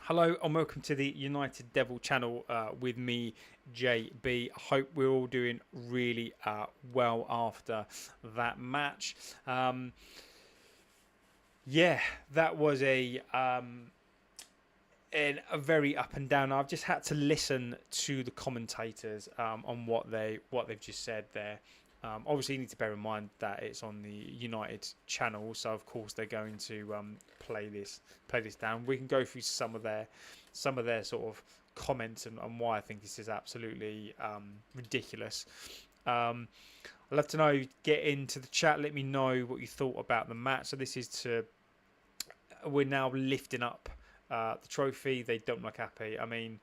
Hello and welcome to the United Devil channel with me, JB. I hope we're all doing really well after that match. Yeah, that was a very up and down. I've just had to listen to the commentators on what they've just said there. Obviously, you need to bear in mind that it's on the United channel, so of course they're going to play this down. We can go through some of their sort of comments and why I think this is absolutely ridiculous. I'd love to know. Get into the chat. Let me know what you thought about the match. So this is we're now lifting up the trophy. They don't look happy. I mean,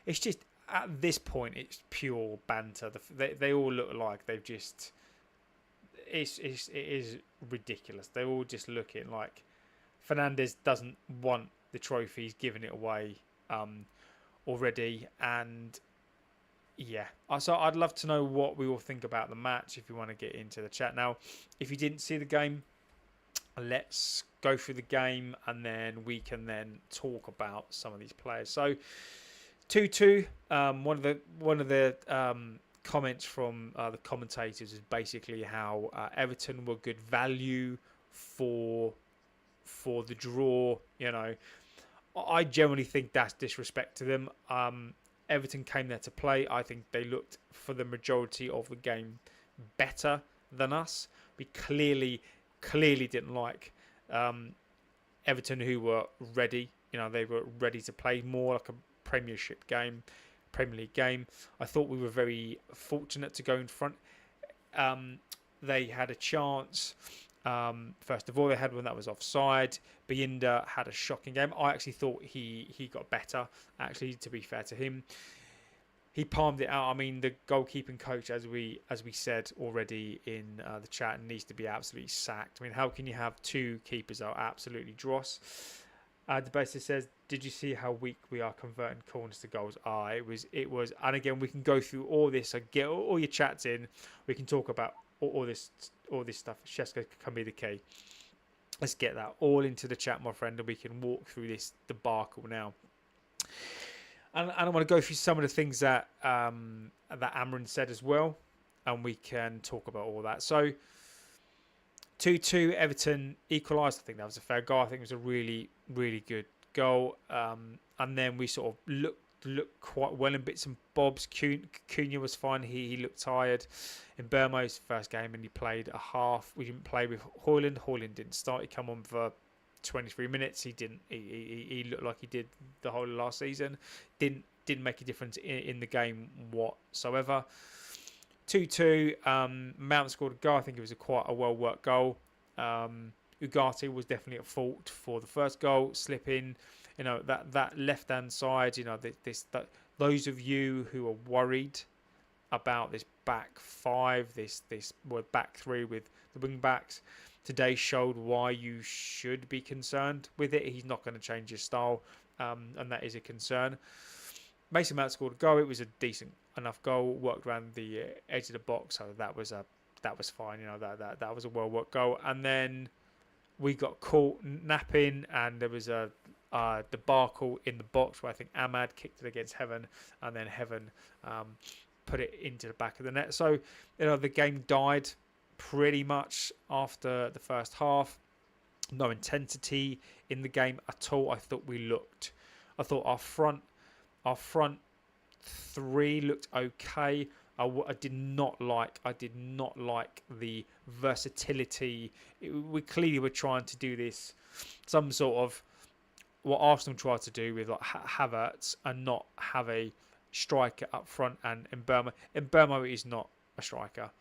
it's just. At this point, it's pure banter. They all look like they've just. It is ridiculous. They're all just looking like Fernandes doesn't want the trophy. He's giving it away already. And yeah, so I'd love to know what we all think about the match if you want to get into the chat. Now, if you didn't see the game, let's go through the game and then we can then talk about some of these players. So 2-2. One of the comments from the commentators is basically how Everton were good value for the draw. You know, I generally think that's disrespect to them. Everton came there to play. I think they looked for the majority of the game better than us. We clearly didn't like Everton, who were ready. You know, they were ready to play more like a Premier League game. I thought we were very fortunate to go in front. They had a chance. First of all, they had one that was offside. Bayinda had a shocking game. I actually thought he got better. Actually, to be fair to him, he palmed it out. I mean, the goalkeeping coach, as we said already in the chat, needs to be absolutely sacked. I mean, how can you have two keepers that are absolutely dross? The basis says, did you see how weak we are converting corners to goals? It was, and again, we can go through all this. So get all your chats in. We can talk about all this stuff. Sheska can be the key. Let's get that all into the chat, my friend, and we can walk through this debacle now. And I want to go through some of the things that Amorin said as well, and we can talk about all that. So 2-2, Everton equalised. I think that was a fair goal. I think it was a really, really good goal. And then we sort of looked quite well in bits and bobs. Cunha was fine. He looked tired. In Burmo's first game, and he played a half. We didn't play with Højlund. Højlund didn't start. He came on for 23 minutes. He didn't. He looked like he did the whole of last season. Didn't make a difference in the game whatsoever. 2-2. Mount scored a goal. I think it was quite a well-worked goal. Ugarte was definitely at fault for the first goal, slipping. You know, that left-hand side, you know, those of you who are worried about this back five, this back three with the wing backs, today showed why you should be concerned with it. He's not going to change his style, and that is a concern. Mason Mount scored a goal. It was a decent enough goal. Worked around the edge of the box, so that was fine. You know, that was a well worked goal. And then we got caught napping, and there was a debacle in the box where I think Ahmad kicked it against Heaven, and then Heaven put it into the back of the net. So, you know, the game died pretty much after the first half. No intensity in the game at all. I thought our front three looked okay. I did not like the versatility. We clearly were trying to do this, some sort of what Arsenal tried to do with like Havertz, and not have a striker up front. And Mbeumo is not a striker.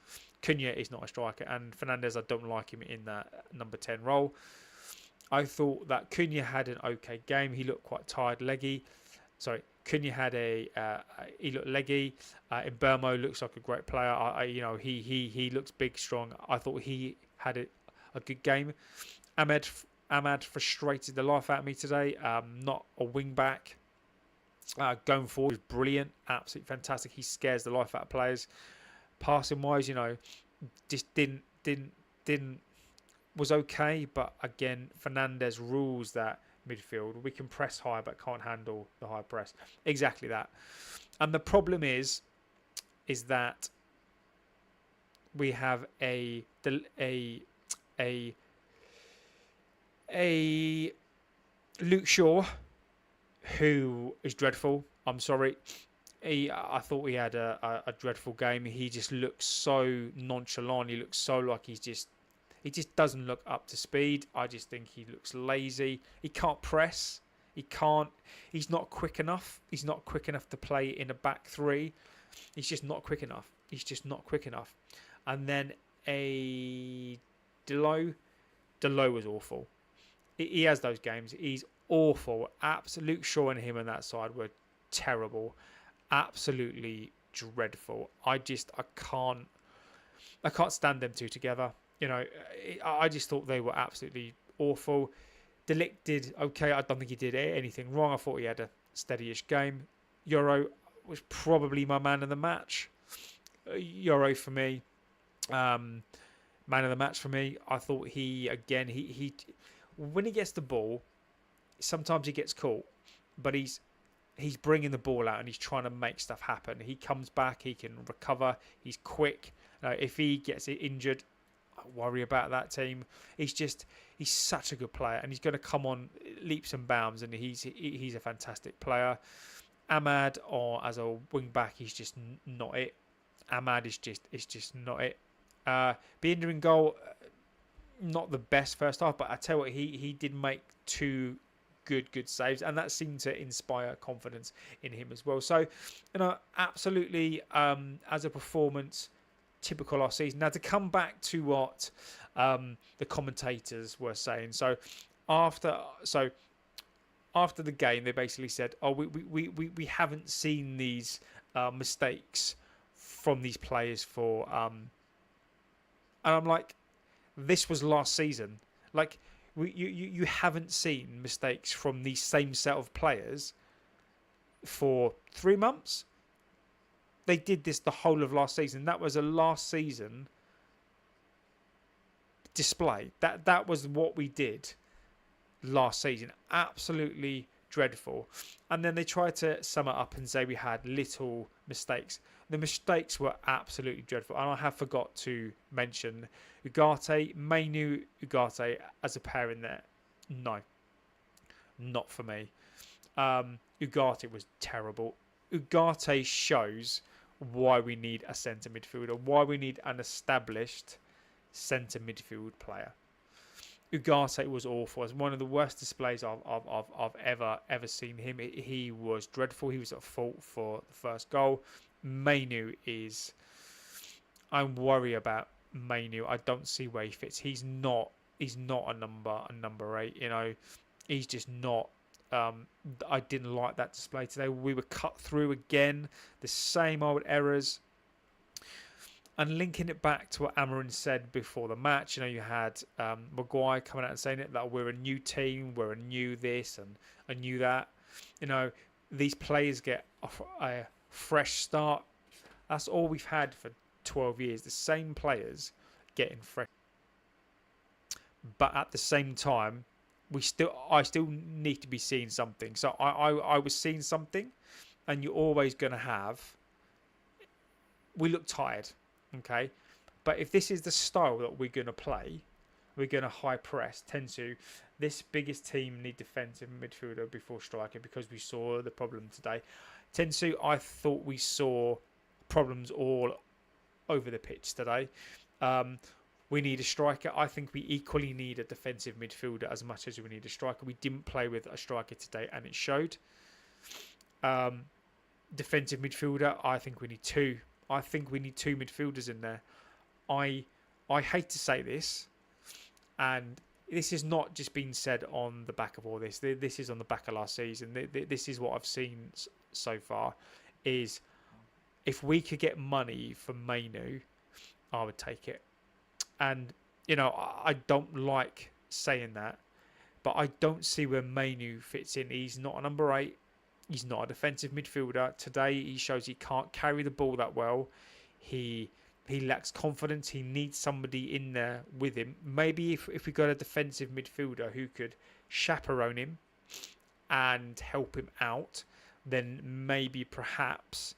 Cunha is not a striker, and Fernandes, I don't like him in that number 10 role. I thought that Cunha had an okay game. He looked quite tired, leggy. Sorry, Cunha had he looked leggy. Mbeumo looks like a great player. He looks big, strong. I thought he had a good game. Ahmad frustrated the life out of me today. Not a wing back. Going forward was brilliant, absolutely fantastic. He scares the life out of players. Passing wise, you know, just didn't was okay, but again, Fernandes rules that midfield. We can press high but can't handle the high press. Exactly that. And the problem is that we have a Luke Shaw who is dreadful. I'm sorry. I thought he had a dreadful game. He just looks so nonchalant. He looks so like he just doesn't look up to speed. I just think he looks lazy. He can't press. He's not quick enough. He's not quick enough to play in a back three. He's just not quick enough. And then Delo was awful. He has those games. He's awful. Absolute Shaw and him on that side were terrible. Absolutely dreadful. I can't stand them two together. I just thought they were absolutely awful. De Ligt did okay. I don't think he did anything wrong. I thought he had a steady-ish game. Euro was probably my man of the match. Euro for me. Man of the match for me. I thought he when he gets the ball, sometimes he gets caught, but he's bringing the ball out and he's trying to make stuff happen. He comes back, he can recover, he's quick. If he gets injured, I worry about that team. He's such a good player and he's going to come on leaps and bounds and he's a fantastic player. Ahmad, as a wing back, he's just not it. Ahmad is just not it. Binder in goal, not the best first half, but I tell you what, he did make two good saves, and that seemed to inspire confidence in him as well. So, absolutely, as a performance, typical last season. Now, to come back to what the commentators were saying, so after the game, they basically said, "Oh, we haven't seen these mistakes from these players for," and I'm like, this was last season, like. You haven't seen mistakes from the same set of players for 3 months. They did this the whole of last season. That was a last season display. That was what we did last season. Absolutely dreadful. And then they tried to sum it up and say we had little mistakes. The mistakes were absolutely dreadful. And I have forgot to mention Ugarte as a pair in there. No, not for me. Ugarte was terrible. Ugarte shows why we need a centre midfielder, why we need an established centre midfield player. Ugarte was awful. It was one of the worst displays I've ever seen him. He was dreadful. He was at fault for the first goal. I worry about Mainu. I don't see where he fits. He's not a number 8. He's just not. I didn't like that display today. We were cut through again. The same old errors. And linking it back to what Amorin said before the match, you had Maguire coming out and saying it, that we're a new team, we're a new this and a new that. These players get a fresh start. That's all we've had for 12 years. The same players getting fresh. But at the same time, I still need to be seeing something. So I was seeing something, and you're always going to have. We look tired. Okay, but if this is the style that we're going to play, we're going to high press. This biggest team need defensive midfielder before striker, because we saw the problem today. I thought we saw problems all over the pitch today. We need a striker. I think we equally need a defensive midfielder as much as we need a striker. We didn't play with a striker today, and it showed. Defensive midfielder, I think we need two. I think we need two midfielders in there. I hate to say this, and this is not just been said on the back of all this. This is on the back of last season. This is what I've seen so far. Is if we could get money for Mainu, I would take it. And I don't like saying that, but I don't see where Mainu fits in. He's not a number 8. He's not a defensive midfielder. Today, he shows he can't carry the ball that well. He lacks confidence. He needs somebody in there with him. Maybe if we got a defensive midfielder who could chaperone him, and help him out, then maybe perhaps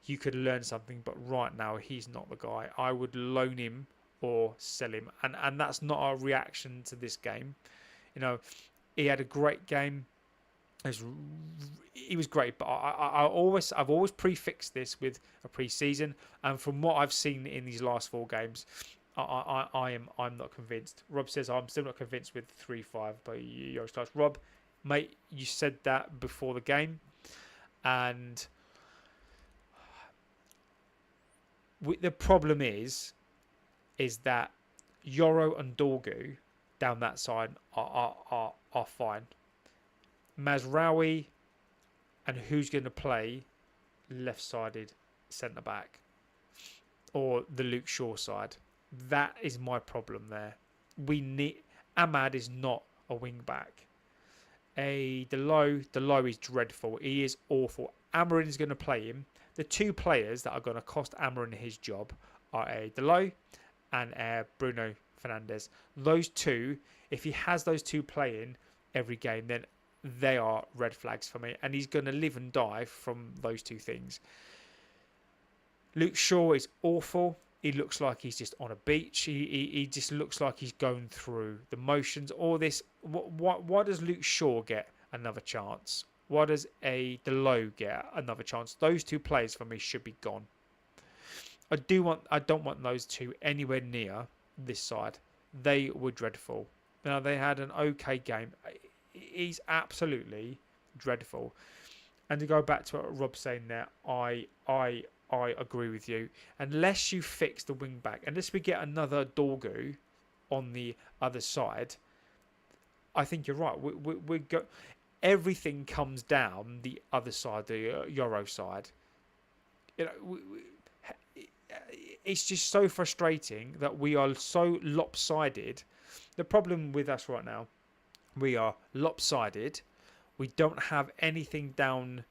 you could learn something. But right now, he's not the guy. I would loan him or sell him, and that's not our reaction to this game. You know, he had a great game. He was great, but I've always prefixed this with a pre-season, and from what I've seen in these last 4 games, I'm not convinced. Rob says I'm still not convinced with 3-5 by Eurostars. Rob, mate, you said that before the game, and the problem is that Yoro and Dorgu down that side are fine. Mazraoui and who's going to play left-sided centre-back or the Luke Shaw side. That is my problem there. We need... Ahmad is not a wing-back. Delo is dreadful. He is awful. Amorin is going to play him. The 2 players that are going to cost Amorin his job are Delo and Bruno Fernandes. Those 2, if he has those 2 playing every game, then they are red flags for me, and he's going to live and die from those 2 things. Luke Shaw is awful. He looks like he's just on a beach. He just looks like he's going through the motions. All this. Why does Luke Shaw get another chance? Why does Delo get another chance? Those 2 players for me should be gone. I don't want those 2 anywhere near this side. They were dreadful. Now they had an okay game. He's absolutely dreadful. And to go back to what Rob's saying there, I agree with you. Unless you fix the wing back, unless we get another Dorgu on the other side, I think you're right. We go. Everything comes down the other side, the Euro side. You know, it's just so frustrating that we are so lopsided. The problem with us right now, we are lopsided. We don't have anything down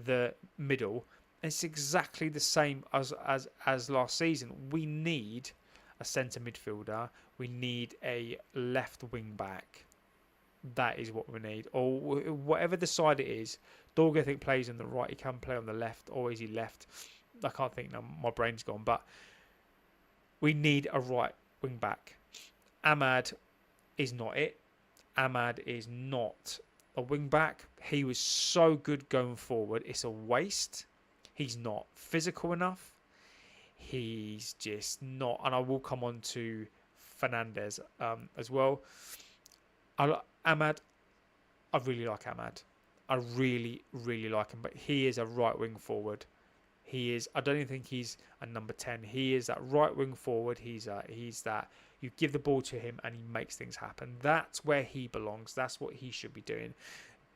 the middle. It's exactly the same as last season. We need a centre midfielder. We need a left wing back. That is what we need. Or whatever the side it is. Dorgu, I think, plays on the right. He can play on the left. Or is he left? I can't think now. My brain's gone. But we need a right wing back. Ahmad is not it. Ahmad is not a wing back. He was so good going forward. It's a waste. He's not physical enough. He's just not. And I will come on to Fernandes as well. Ahmad, I really like Ahmad. I really, really like him. But he is a right wing forward. He is. I don't even think he's a number 10. He is that right wing forward. He's that. You give the ball to him and he makes things happen. That's where he belongs. That's what he should be doing.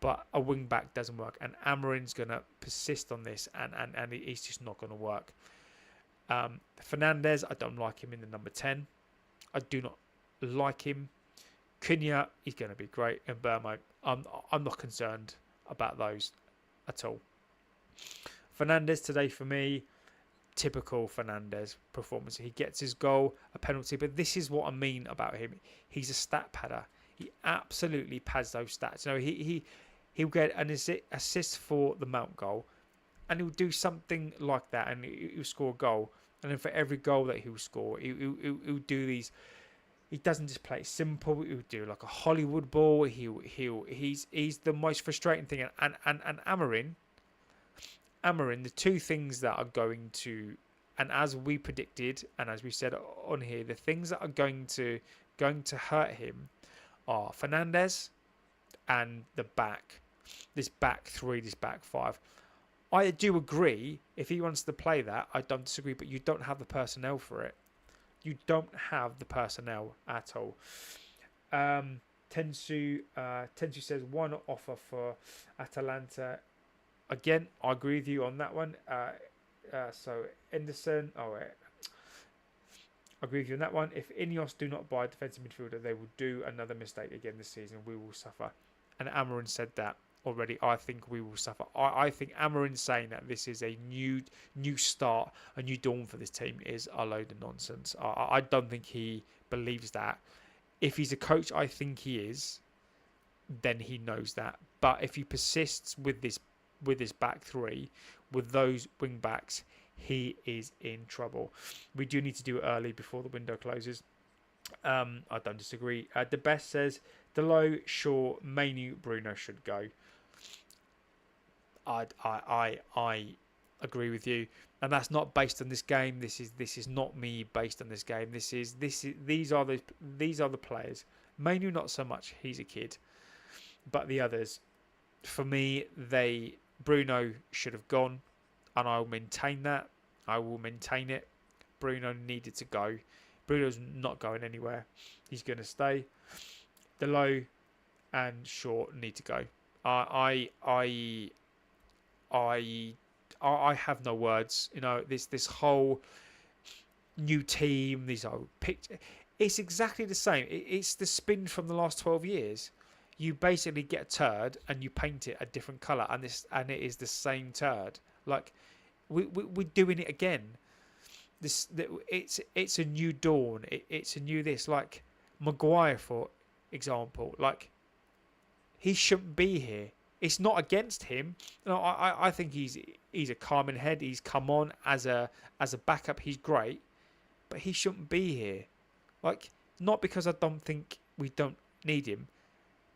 But a wing back doesn't work. And Amorin's going to persist on this. And it's just not going to work. Fernandes, I don't like him in the number 10. I do not like him. Cunha, he's going to be great. And Burmo, I'm not concerned about those at all. Fernandes today for me, typical Fernandes performance. He gets his goal, a penalty, but this is what I mean about him. He's a stat padder. He absolutely pads those stats. You know, he'll get an assist for the Mount goal, and he'll do something like that, and he'll score a goal. And then for every goal that he'll score, he'll do these. He doesn't just play it simple. He'll do like a Hollywood ball. He's the most frustrating thing. And Amorin, the 2 things that are going to, and as we predicted, and as we said on here, the things that are going to hurt him are Fernandes and the back. This back 3, this back 5. I do agree, if he wants to play that, I don't disagree, but you don't have the personnel for it. You don't have the personnel at all. Tensu says, why not offer for Atalanta? Again, I agree with you on that one. So Henderson, I agree with you on that one. If Ineos do not buy a defensive midfielder, they will do another mistake again this season. We will suffer. And Amorin said that already. I think we will suffer. I think Amorin saying that this is a new start, a new dawn for this team is a load of nonsense. I don't think he believes that. If he's a coach, I think he is, then he knows that. But if he persists with this back three, with those wing backs, he is in trouble. We do need to do it early before the window closes. I don't disagree. The best says Delo, Shaw, Mainu, Bruno should go. I agree with you, and that's not based on this game. This is not me based on this game. These are the players. Mainu not so much. He's a kid, but the others, for me, Bruno should have gone, and I will maintain that. I will maintain it. Bruno needed to go. Bruno's not going anywhere. He's going to stay. Delo and Shaw need to go. I have no words. You know, this whole new team, these old picture. It's exactly the same. It's the spin from the last 12 years. You basically get a turd and you paint it a different colour, and it is the same turd. Like we're doing it again. It's a new dawn. It's a new this. Like Maguire, for example, like he shouldn't be here. It's not against him. No, I think he's a calming head. He's come on as a backup. He's great, but he shouldn't be here. Like, not because I don't think we don't need him,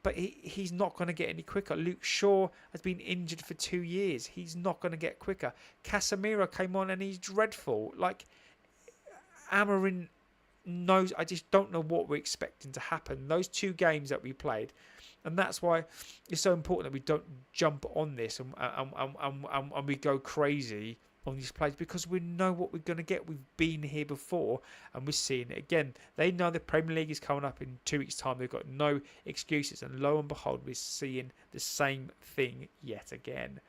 but he's not going to get any quicker. Luke Shaw has been injured for 2 years. He's not going to get quicker. Casemiro came on and he's dreadful. Like, Amorin knows. I just don't know what we're expecting to happen. Those 2 games that we played. And that's why it's so important that we don't jump on this and we go crazy on these players, because we know what we're going to get. We've been here before and we're seeing it again. They know the Premier League is coming up in 2 weeks' time. They've got no excuses. And lo and behold, we're seeing the same thing yet again.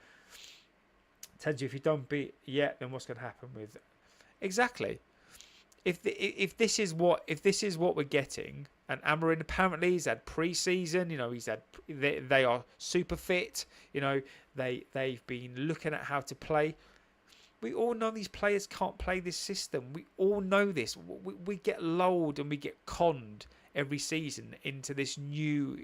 Tells you, if you don't beat yet, then what's going to happen with... Exactly. If this is what we're getting, and Amorin apparently he's had pre-season, you know, they are super fit, you know, they've been looking at how to play. We all know these players can't play this system. We all know this. We get lulled and we get conned every season into this new.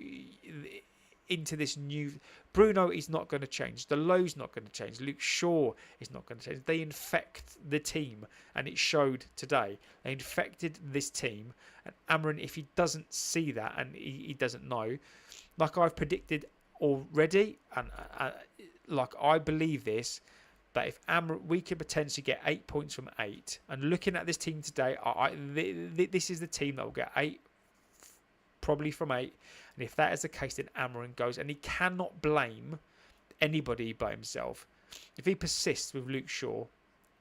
Bruno is not going to change. Delo's not going to change. Luke Shaw is not going to change. They infect the team, and it showed today. They infected this team, and Amorin, if he doesn't see that and he doesn't know, like I've predicted already, and like I believe this, that if we could potentially get 8 points from 8, and looking at this team today, this is the team that will get 8, probably from 8. And if that is the case, then Amorin goes, and he cannot blame anybody but himself. If he persists with Luke Shaw,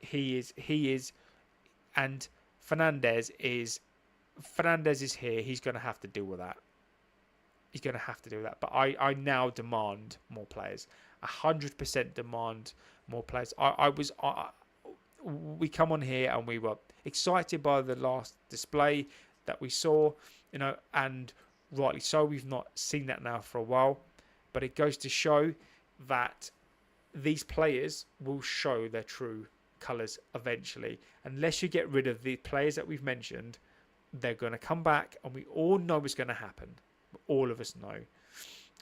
he is, and Fernandes is here. He's going to have to deal with that. He's going to have to do that. But I now demand more players. 100% demand more players. We come on here and we were excited by the last display that we saw, you know, and rightly so. We've not seen that now for a while, but it goes to show that these players will show their true colours eventually. Unless you get rid of the players that we've mentioned, they're going to come back, and we all know it's going to happen. All of us know.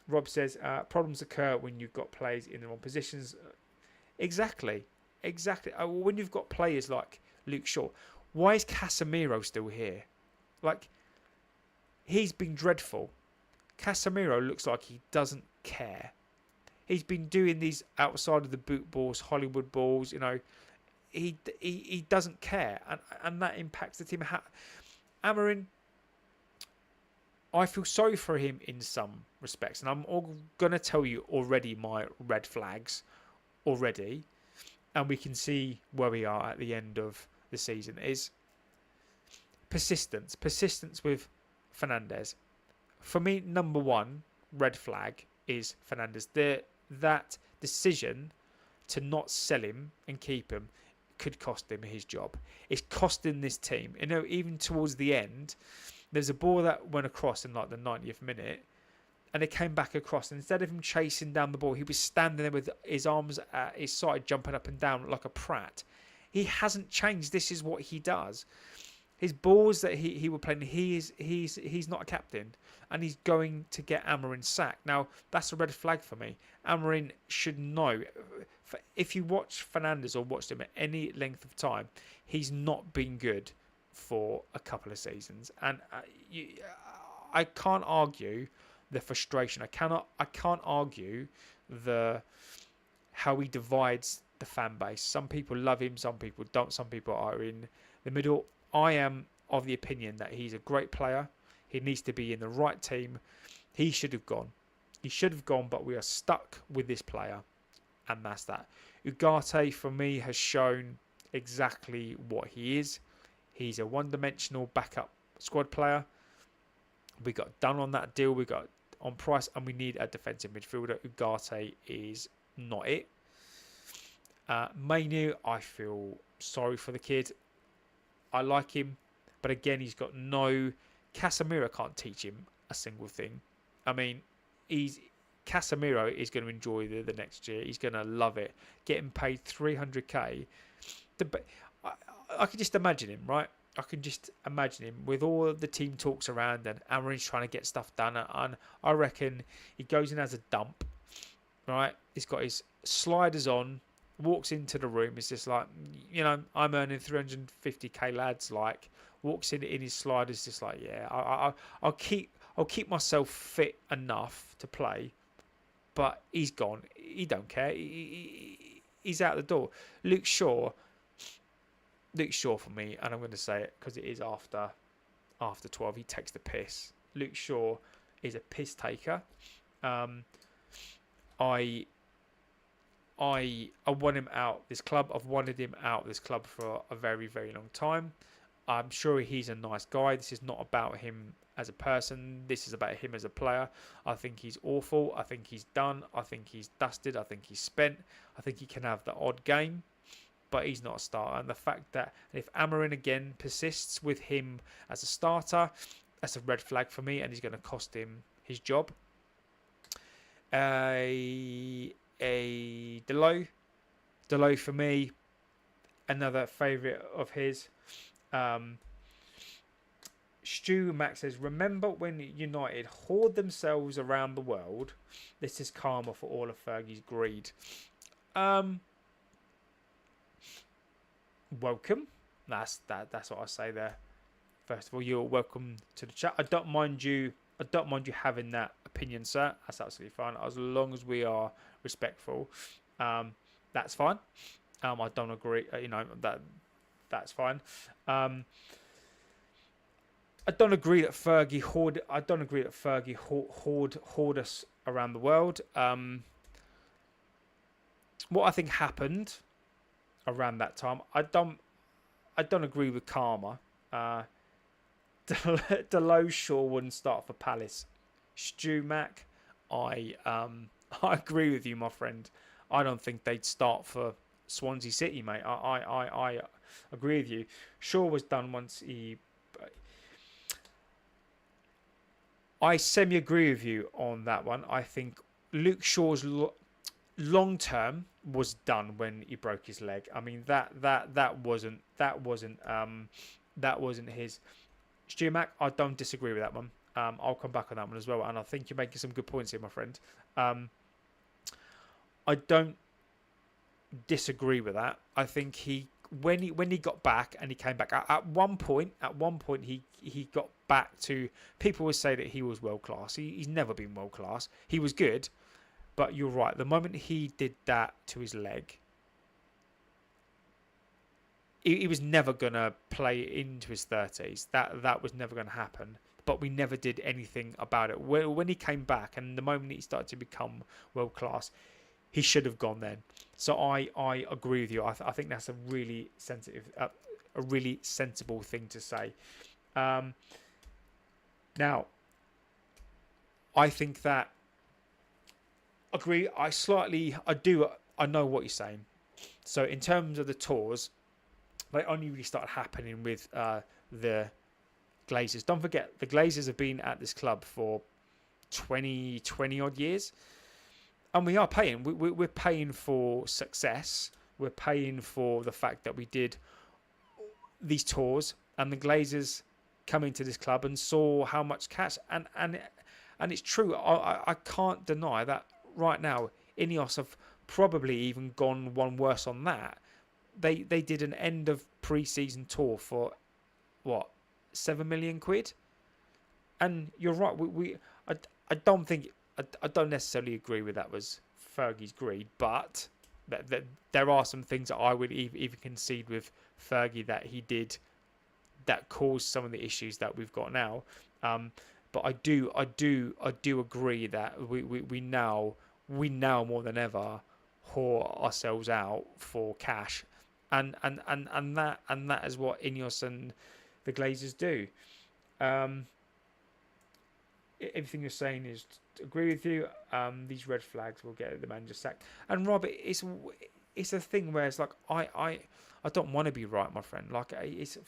Rob says problems occur when you've got players in the wrong positions. Exactly. When you've got players like Luke Shaw, why is Casemiro still here? Like, he's been dreadful. Casemiro looks like he doesn't care. He's been doing these outside of the boot balls, Hollywood balls, you know. He doesn't care, and that impacts the team. Amorin, I feel sorry for him in some respects, and I'm going to tell you already my red flags already, and we can see where we are at the end of the season, is persistence with Fernandes. For me, number one red flag is Fernandes. That decision to not sell him and keep him could cost him his job. It's costing this team. You know, even towards the end, there's a ball that went across in like the 90th minute, and it came back across. And instead of him chasing down the ball, he was standing there with his arms at his side, jumping up and down like a prat. He hasn't changed. This is what he does. his balls that he will play. He's not a captain, and he's going to get Amorin sacked. Now that's a red flag for me. Amorin should know. If you watch Fernandes or watched him at any length of time, he's not been good for a couple of seasons, and I can't argue the frustration. I can't argue how he divides the fan base. Some people love him, some people don't. Some people are in the middle. I am of the opinion that he's a great player. He needs to be in the right team. He should have gone. He should have gone, but we are stuck with this player, and that's that. Ugarte, for me, has shown exactly what he is. He's a one-dimensional backup squad player. We got done on that deal. We got on price, and we need a defensive midfielder. Ugarte is not it. Mainu, I feel sorry for the kid. I like him, but again, he's got no... Casemiro can't teach him a single thing. I mean, Casemiro is going to enjoy the next year. He's going to love it. Getting paid 300k. I can just imagine him, right? I can just imagine him with all the team talks around and Amorin's trying to get stuff done. And I reckon he goes in as a dump, right? He's got his sliders on, walks into the room. It's just like, I'm earning 350k, lads. Like, walks in his sliders, just like, yeah, I'll keep myself fit enough to play. But he's gone. He don't care. He's out the door. Luke Shaw for me, and I'm going to say it because it is after 12. He takes the piss. Luke Shaw is a piss taker. I want him out this club. I've wanted him out this club for a very, very long time. I'm sure he's a nice guy. This is not about him as a person. This is about him as a player. I think he's awful. I think he's done. I think he's dusted. I think he's spent. I think he can have the odd game, but he's not a starter. And the fact that if Amorin again persists with him as a starter, that's a red flag for me, and he's going to cost him his job. Delot for me, another favourite of his. Stu Max says, remember when United hoard themselves around the world? This is karma for all of Fergie's greed. Welcome. That's what I say there. First of all, you're welcome to the chat. I don't mind you having that opinion, sir. That's absolutely fine. As long as we are respectful, that's fine. I don't agree. That's fine. I don't agree that Fergie hoard us around the world. What I think happened around that time, I don't agree with karma. Delot Shaw wouldn't start for Palace. Stu Mac, I agree with you, my friend. I don't think they'd start for Swansea City, mate. I agree with you. Shaw was done once he... I semi-agree with you on that one. I think Luke Shaw's long term was done when he broke his leg. I mean that wasn't his. Stu Mac, I don't disagree with that one. I'll come back on that one as well, and I think you're making some good points here, my friend. I don't disagree with that. I think when he got back and he came back at one point he got back to, people would say that he was world class. He's never been world class. He was good, but you're right. The moment he did that to his leg, he was never gonna play into his 30s. That was never gonna happen. But we never did anything about it. When he came back and the moment he started to become world class, he should have gone then. So I agree with you. I think that's a really sensible thing to say. Now, I think that agree. I know what you're saying. So in terms of the tours, they only really started happening with the Glazers. Don't forget, the Glazers have been at this club for 20 odd years. And we are paying. We're paying for success. We're paying for the fact that we did these tours and the Glazers come into this club and saw how much cash, and it's true. I can't deny that right now Ineos have probably even gone one worse on that. They did an end of pre-season tour for what, £7 million, and you're right. I don't think I don't necessarily agree with that was Fergie's greed, but that there are some things that I would even concede with Fergie that he did that caused some of the issues that we've got now. But I do agree that we now more than ever whore ourselves out for cash, and that is what Ineos and the Glazers do. Everything you're saying is agree with you. These red flags will get the manager sacked. And Rob, it's a thing where it's like I don't want to be right, my friend. Like, it's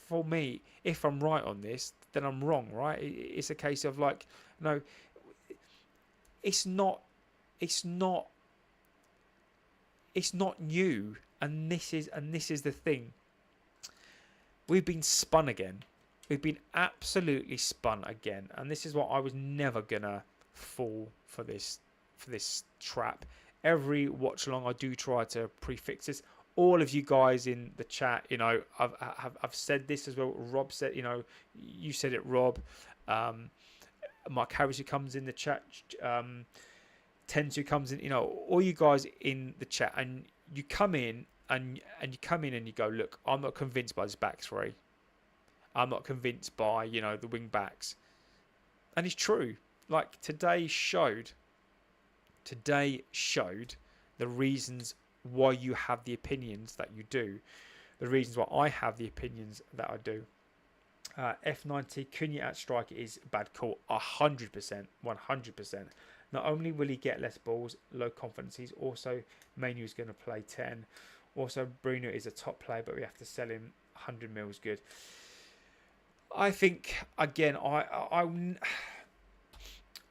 for me, if I'm right on this, then I'm wrong, right? It's a case of like, no, it's not new, and this is the thing. We've been spun again. We've been absolutely spun again, and this is what I was never gonna fall for this trap. Every watch along, I do try to prefix this. All of you guys in the chat, you know, I've said this as well. Rob said, you know, you said it, Rob. Mark Harris, who comes in the chat, Tens, who comes in, you know, all you guys in the chat, and you come in and you go, look, I'm not convinced by this back three. I'm not convinced by, you know, the wing backs. And it's true. Like, today showed the reasons why you have the opinions that you do. The reasons why I have the opinions that I do. F90, Cunha at striker is a bad call. 100%. 100%. Not only will he get less balls, low confidence, he's also, Manu is going to play 10. Also, Bruno is a top player, but we have to sell him. 100 mil is good. I think, again, I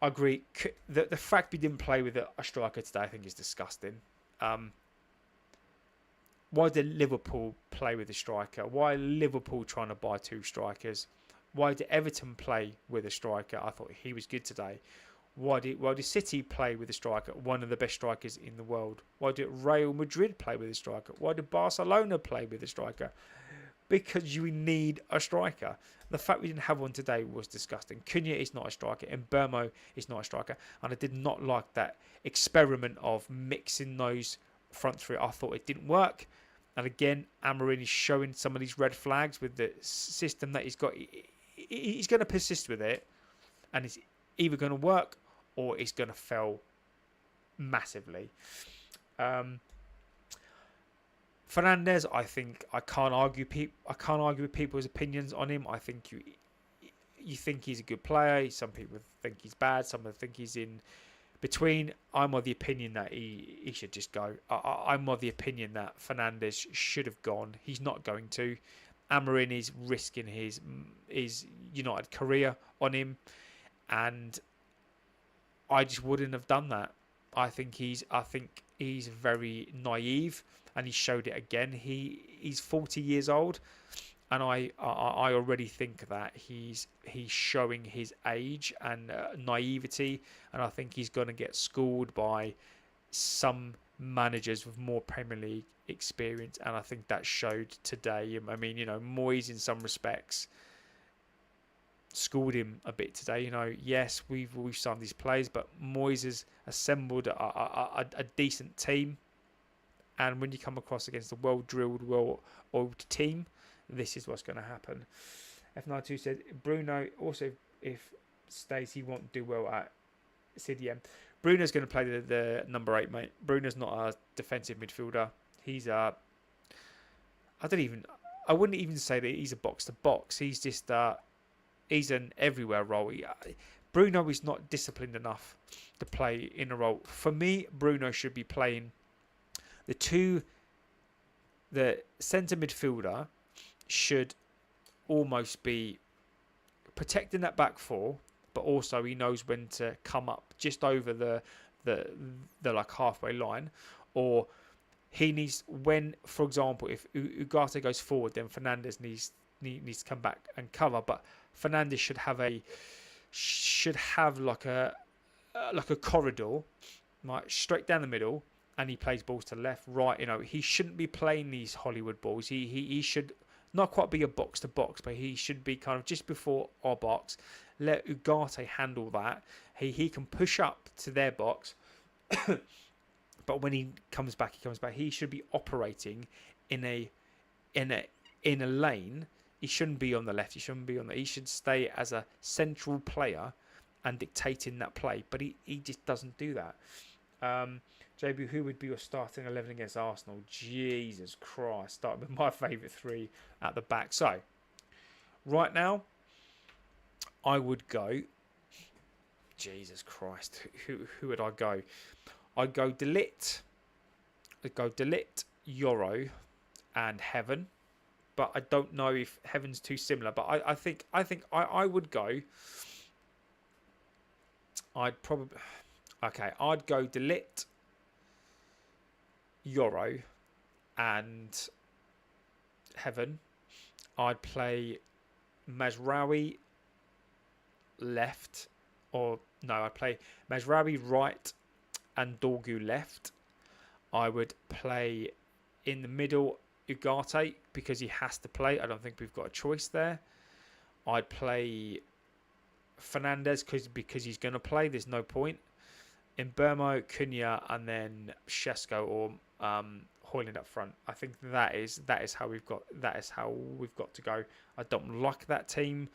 agree. The fact we didn't play with a striker today, I think, is disgusting. Why did Liverpool play with a striker? Why Liverpool trying to buy two strikers? Why did Everton play with a striker? I thought he was good today. Why did City play with a striker? One of the best strikers in the world. Why did Real Madrid play with a striker? Why did Barcelona play with a striker? Because you need a striker. The fact we didn't have one today was disgusting. Cunha is not a striker, and Burmo is not a striker. And I did not like that experiment of mixing those front three. I thought it didn't work. And again, Amorin is showing some of these red flags with the system that he's got. He's going to persist with it, and it's either going to work or it's going to fail massively. Fernandes, I think I can't argue with people's opinions on him. I think you think he's a good player. Some people think he's bad. Some people think he's in between. I'm of the opinion that he should just go. I'm of the opinion that Fernandes should have gone. He's not going to. Amorin is risking his United career on him, and I just wouldn't have done that. I think he's very naive. And he showed it again. He's 40 years old, and I already think that he's showing his age and naivety, and I think he's going to get schooled by some managers with more Premier League experience, and I think that showed today. I mean, you know, Moyes in some respects schooled him a bit today. You know, yes, we've signed these players, but Moyes has assembled a decent team. And when you come across against a well-drilled, well-oiled team, this is what's going to happen. F92 said, Bruno also, if stays, he won't do well at CDM. Bruno's going to play the number 8, mate. Bruno's not a defensive midfielder. He's I wouldn't even say that he's a box-to-box. He's just, he's an everywhere role. Bruno is not disciplined enough to play in a role. For me, Bruno should be playing the centre midfielder should almost be protecting that back four, but also he knows when to come up just over the like halfway line, or he needs, when, for example, if Ugarte goes forward, then Fernandes needs needs to come back and cover. But Fernandes should have like a corridor, like straight down the middle, and he plays balls to the left, right. He shouldn't be playing these Hollywood balls. He should not quite be a box to box, but he should be kind of just before our box. Let Ugarte handle that. He can push up to their box, but when he comes back. He should be operating in a lane. He shouldn't be on the left. He shouldn't be on the. He should stay as a central player and dictating that play. But he just doesn't do that. JB, who would be your starting 11 against Arsenal? Jesus Christ. Starting with my favourite three at the back. So, right now, I would go... Jesus Christ. Who would I go? I'd go De Ligt. Euro, and Heaven. But I don't know if Heaven's too similar. But I think I would go... I'd probably... Okay, I'd go De Ligt, Euro, and Heaven. I'd play Mazraoui left, I'd play Mazraoui right and Dorgu left. I would play in the middle Ugarte because he has to play. I don't think we've got a choice there. I'd play Fernandes because he's going to play. There's no point. In Burmo, Cunha, and then Shesko or Højlund up front. I think that is how we've got to go. I don't like that team.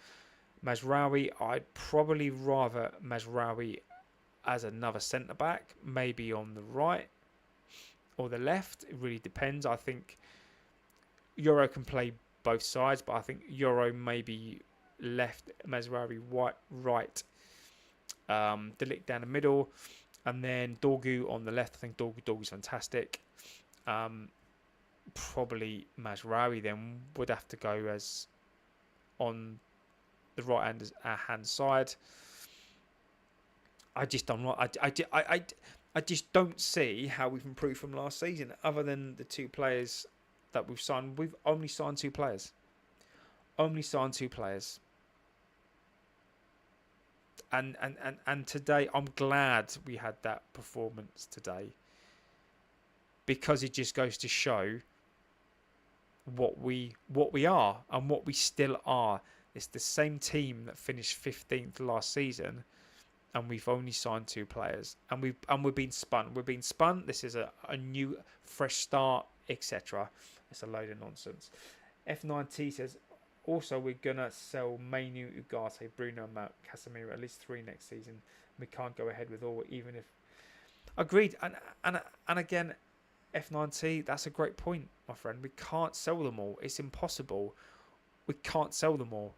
Mazraoui, I'd probably rather Mazraoui as another centre back, maybe on the right or the left. It really depends. I think Euro can play both sides, but I think Euro maybe left, Mazraoui right, De Ligt down the middle. And then Dorgu on the left. I think Dorgu's fantastic. Probably Mazraoui then would have to go as on the right hand side. I just don't like. I just don't see how we've improved from last season. Other than the two players that we've signed, we've only signed two players. And today, I'm glad we had that performance today, because it just goes to show what we are and what we still are. It's the same team that finished 15th last season, and we've only signed two players, and we're being spun. We're being spun. This is a new, fresh start, etc. It's a load of nonsense. F9T says, also, we're going to sell Mainu, Ugarte, Bruno, Mount, Casemiro, at least 3 next season. We can't go ahead with all, even if... Agreed. And again, F9T, that's a great point, my friend. We can't sell them all. It's impossible. We can't sell them all.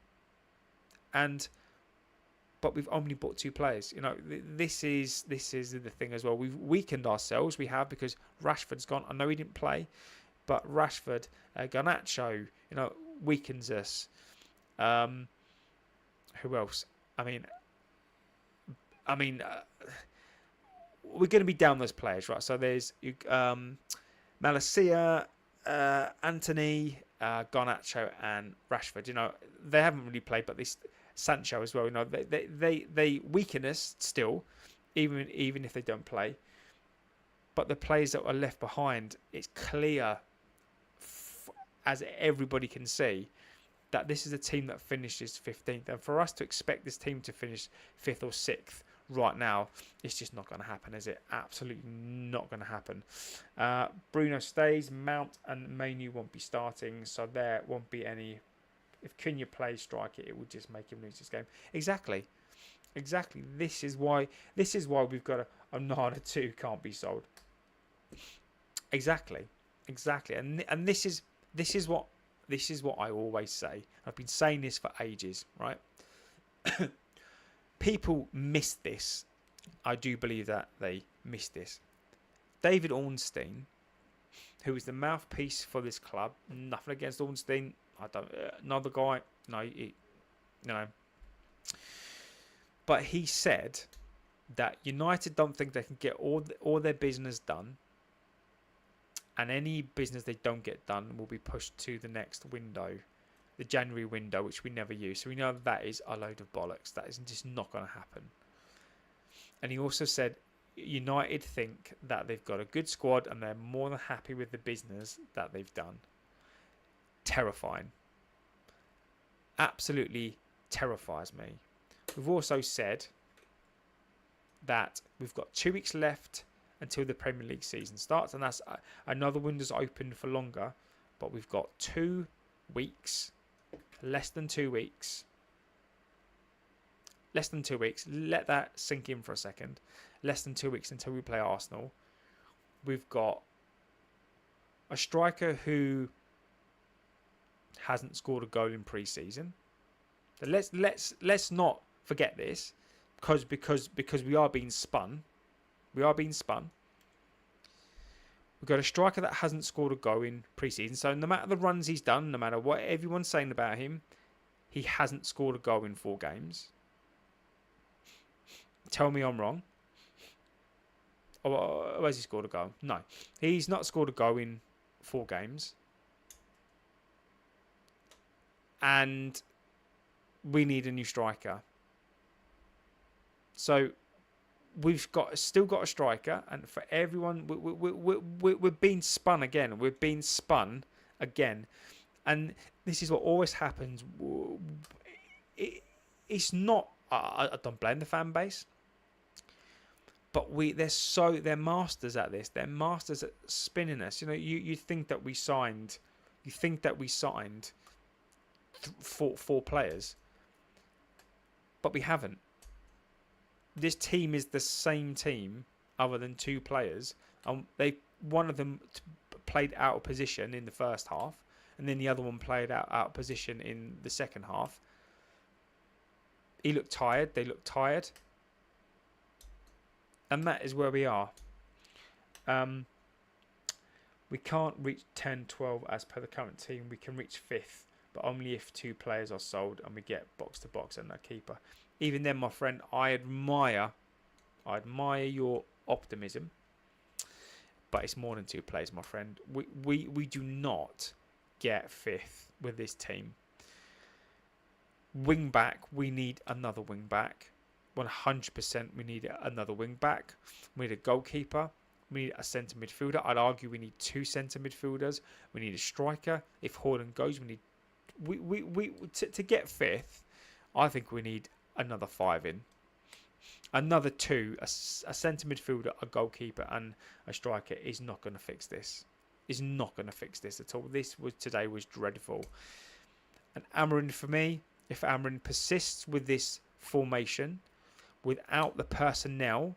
But we've only bought 2 players. This is the thing as well. We've weakened ourselves. We have, because Rashford's gone. I know he didn't play, but Rashford, Garnacho, weakens us. Who else? I mean, we're going to be down those players, right? So there's Malacia, Anthony, Garnacho, and Rashford. They haven't really played, but this Sancho as well. They weaken us still, even if they don't play. But the players that are left behind, it's clear, as everybody can see, that this is a team that finishes 15th. And for us to expect this team to finish 5th or 6th right now, it's just not going to happen, is it? Absolutely not going to happen. Bruno stays. Mount and Mainu won't be starting, so there won't be any... If Cunha plays striker, it would just make him lose this game. Exactly. This is why we've got a Onana 2 can't be sold. Exactly. And this is what I always say. I've been saying this for ages, right? People miss this. I do believe that they miss this. David Ornstein, who is the mouthpiece for this club, nothing against Ornstein. I don't. Another guy. No. But he said that United don't think they can get all their business done, and any business they don't get done will be pushed to the next window. the January window, which we never use. So we know that is a load of bollocks. That is just not going to happen. And he also said United think that they've got a good squad and they're more than happy with the business that they've done. Terrifying. Absolutely terrifies me. We've also said that we've got 2 weeks left until the Premier League season starts, and that's another window's open for longer, but we've got 2 weeks, less than 2 weeks. Less than 2 weeks. Let that sink in for a second. Less than 2 weeks until we play Arsenal. We've got a striker who hasn't scored a goal in pre-season. Let's not forget this, because we are being spun. We are being spun. We've got a striker that hasn't scored a goal in pre-season. So no matter the runs he's done, no matter what everyone's saying about him, he hasn't scored a goal in 4 games. Tell me I'm wrong. Or has he scored a goal? No. He's not scored a goal in 4 games. And we need a new striker. So we've still got a striker, and for everyone, we're being spun again. We're being spun again, and this is what always happens. It's not. I don't blame the fan base, but they're masters at this. They're masters at spinning us. You know, you think that we signed. You think that we signed 4 players, but we haven't. This team is the same team, other than 2 players. One of them played out of position in the first half, and then the other one played out of position in the second half. He looked tired. They looked tired, and that is where we are. We can't reach 10, 12 as per the current team. We can reach 5th, but only if 2 players are sold and we get box to box and a keeper. Even then, my friend, I admire your optimism, but it's more than 2 players, my friend. We do not get 5th with this team. Wing back, we need another wing back. 100% we need another wing back. We need a goalkeeper. We need a centre midfielder. I'd argue we need 2 centre midfielders. We need a striker. If Højlund goes, to get 5th, I think we need another 5 in. Another 2, a centre midfielder, a goalkeeper, and a striker is not going to fix this. Is not going to fix this at all. Today was dreadful. And Amorin, for me, if Amorin persists with this formation, without the personnel,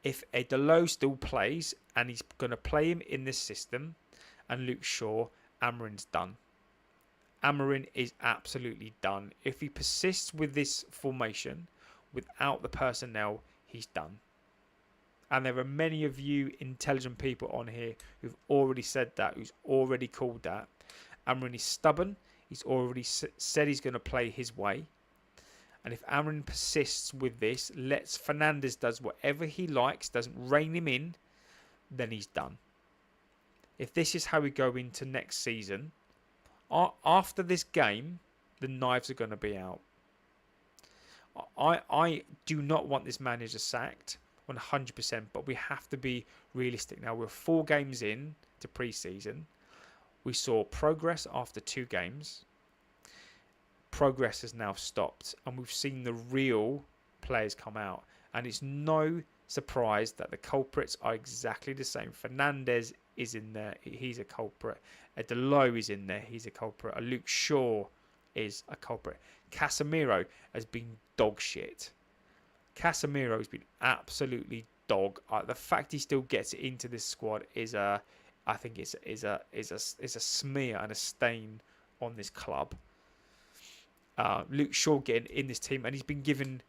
if Edelo still plays and he's going to play him in this system, and Luke Shaw, Amorin's done. Amorin is absolutely done. If he persists with this formation without the personnel, he's done. And there are many of you intelligent people on here who've already said that, who's already called that. Amorin is stubborn. He's already said he's going to play his way. And if Amorin persists with this, lets Fernandes does whatever he likes, doesn't rein him in, then he's done. If this is how we go into next season, after this game, the knives are going to be out. I do not want this manager sacked 100%, but we have to be realistic. Now, we're 4 games in to pre-season. We saw progress after 2 games. Progress has now stopped, and we've seen the real players come out. And it's no surprise that the culprits are exactly the same. Fernandes is in there. He's a culprit. Edelo is in there. He's a culprit. A Luke Shaw is a culprit. Casemiro has been dog shit. Casemiro has been absolutely dog. The fact he still gets into this squad is a smear and a stain on this club. Luke Shaw getting in this team, and he's been given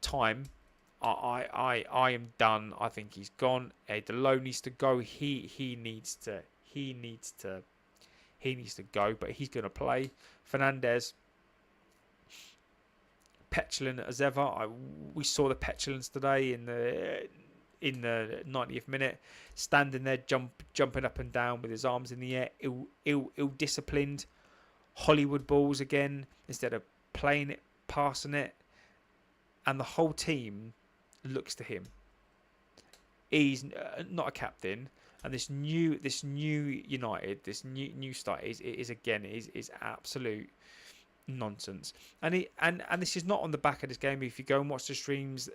time. I am done. I think he's gone. Edelo needs to go. He needs to go, but he's going to play. Fernandes, petulant as ever. We saw the petulance today in in the 90th minute, standing there, jumping up and down with his arms in the air, ill-disciplined. Hollywood balls again instead of playing it, passing it, and the whole team looks to him. He's not a captain, and this new United, this new start is absolute nonsense. And this is not on the back of this game. If you go and watch the streams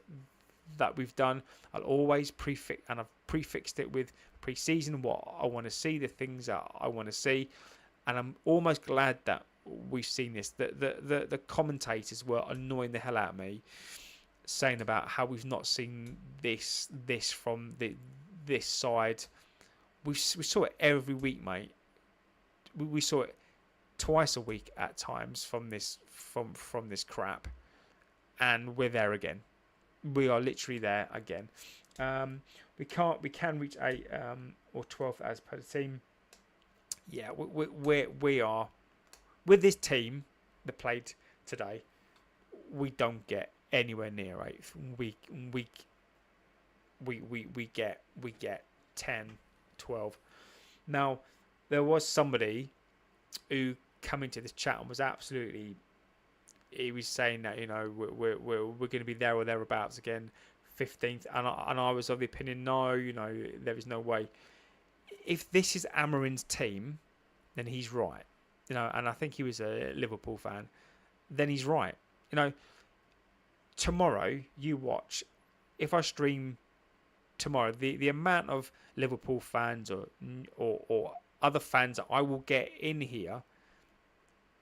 that we've done, I'll always I've prefixed it with pre-season, what I want to see, the things that I want to see, and I'm almost glad that we've seen this. The commentators were annoying the hell out of me, saying about how we've not seen this from this side. We saw it every week, mate. We saw it twice a week at times from this crap, and we're there again. We are literally there again. We can reach 8 or 12 as per the team. Yeah, we are with this team that played today. We don't get anywhere near 8th. We get 10, 12. Now, there was somebody who come into this chat and was absolutely, he was saying that, you know, we're going to be there or thereabouts again, 15th, and I was of the opinion, no, you know, there is no way. If this is Amorin's team, then he's right, you know, and I think he was a Liverpool fan. Then he's right, you know. Tomorrow, you watch. If I stream tomorrow, the amount of Liverpool fans or other fans that I will get in here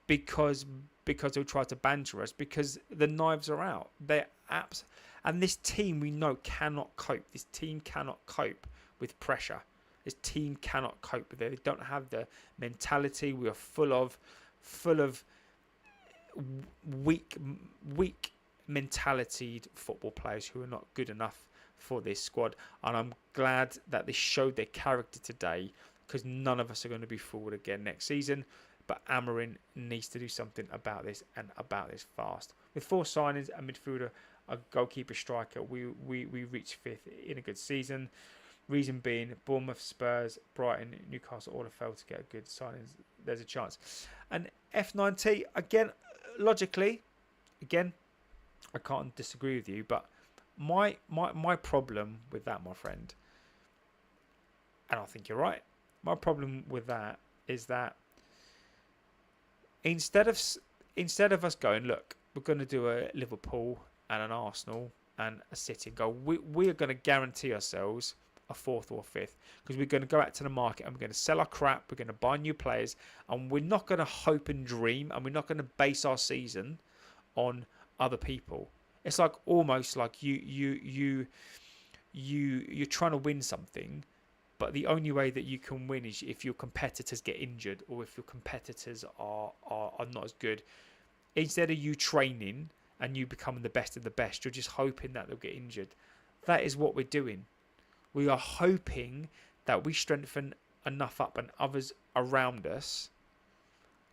because they'll try to banter us, because the knives are out. They're and this team we know cannot cope. This team cannot cope with pressure. This team cannot cope with it. They don't have the mentality. We are full of weak mentality football players who are not good enough for this squad. And I'm glad that they showed their character today, because none of us are going to be forward again next season. But Amorin needs to do something about this, and about this fast. With 4 signings, a midfielder, a goalkeeper, striker, we reached 5th in a good season. Reason being, Bournemouth, Spurs, Brighton, Newcastle all have failed to get a good signings. There's a chance. And F9T, again, logically, I can't disagree with you, but my problem with that, my friend, and I think you're right, my problem with that is that instead of us going, look, we're going to do a Liverpool and an Arsenal and a City and go, we are going to guarantee ourselves a 4th or 5th, because we're going to go out to the market and we're going to sell our crap, we're going to buy new players, and we're not going to hope and dream, and we're not going to base our season on other people. It's like almost like you're trying to win something, but the only way that you can win is if your competitors get injured, or if your competitors are not as good. Instead of you training and you becoming the best of the best, you're just hoping that they'll get injured. That is what we're doing. We are hoping that we strengthen enough up and others around us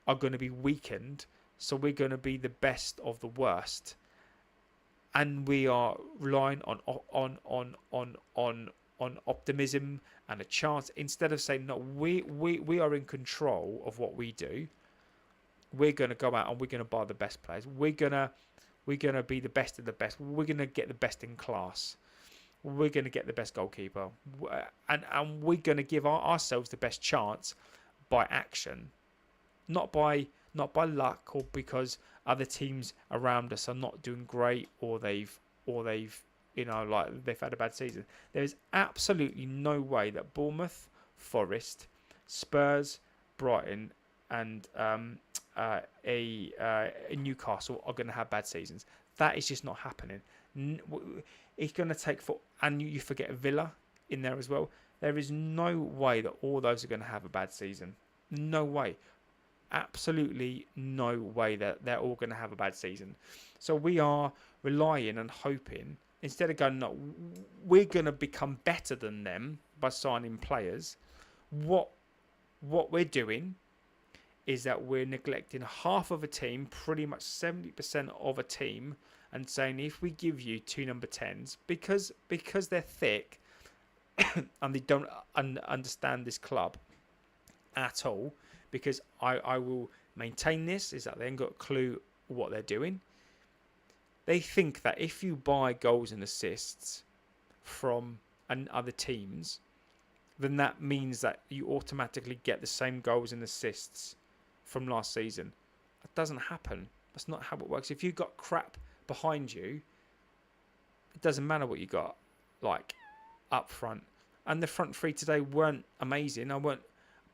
are going to be weakened, so we're going to be the best of the worst, and we are relying on optimism and a chance, instead of saying, no, we are in control of what we do. We're going to go out and we're going to buy the best players. We're going to be the best of the best. We're going to get the best in class. We're going to get the best goalkeeper, and we're going to give ourselves the best chance by action, not by luck, or because other teams around us are not doing great, or they've you know, like they've had a bad season. There is absolutely no way that Bournemouth, Forest, Spurs, Brighton, and Newcastle are going to have bad seasons. That is just not happening. It's going to take and you forget Villa in there as well. There is no way that all those are going to have a bad season. No way. Absolutely no way that they're all going to have a bad season. So we are relying and hoping, instead of going, no, we're going to become better than them by signing players. What we're doing is that we're neglecting half of a team, pretty much 70% of a team, and saying, if we give you 2 number 10s, because they're thick, and they don't understand this club at all, because I will maintain this, is that they ain't got a clue what they're doing. They think that if you buy goals and assists from other teams, then that means that you automatically get the same goals and assists from last season. That doesn't happen. That's not how it works. If you've got crap behind you, it doesn't matter what you got, like, up front. And the front three today weren't amazing. I weren't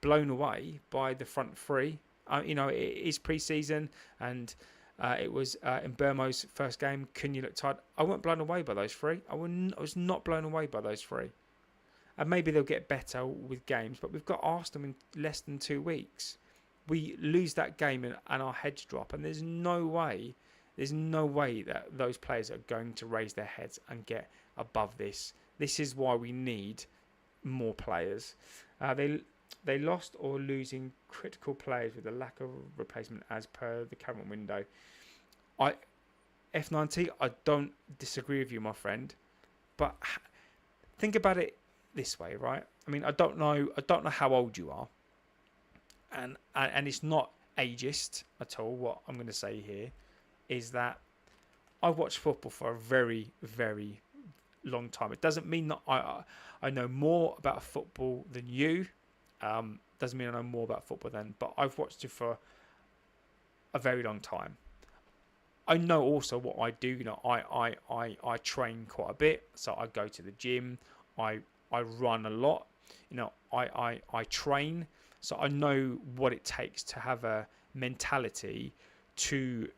blown away by the front three. It is pre-season, and it was in Burmo's first game. Couldn't you look tired? I weren't blown away by those three. I was not blown away by those three. And maybe they'll get better with games, but we've got Arsenal in less than 2 weeks. We lose that game and our heads drop, and there's no way that those players are going to raise their heads and get above this. This is why we need more players. They lost or losing critical players with a lack of replacement as per the current window. F90, I don't disagree with you, my friend, but think about it this way, right? I mean, I don't know how old you are, and it's not ageist at all. What I'm going to say here is that I've watched football for a very, very long time. It doesn't mean that I know more about football than you. Doesn't mean I know more about football than, but I've watched it for a very long time. I know also what I do. I train quite a bit, so I go to the gym. I run a lot. I train, so I know what it takes to have a mentality to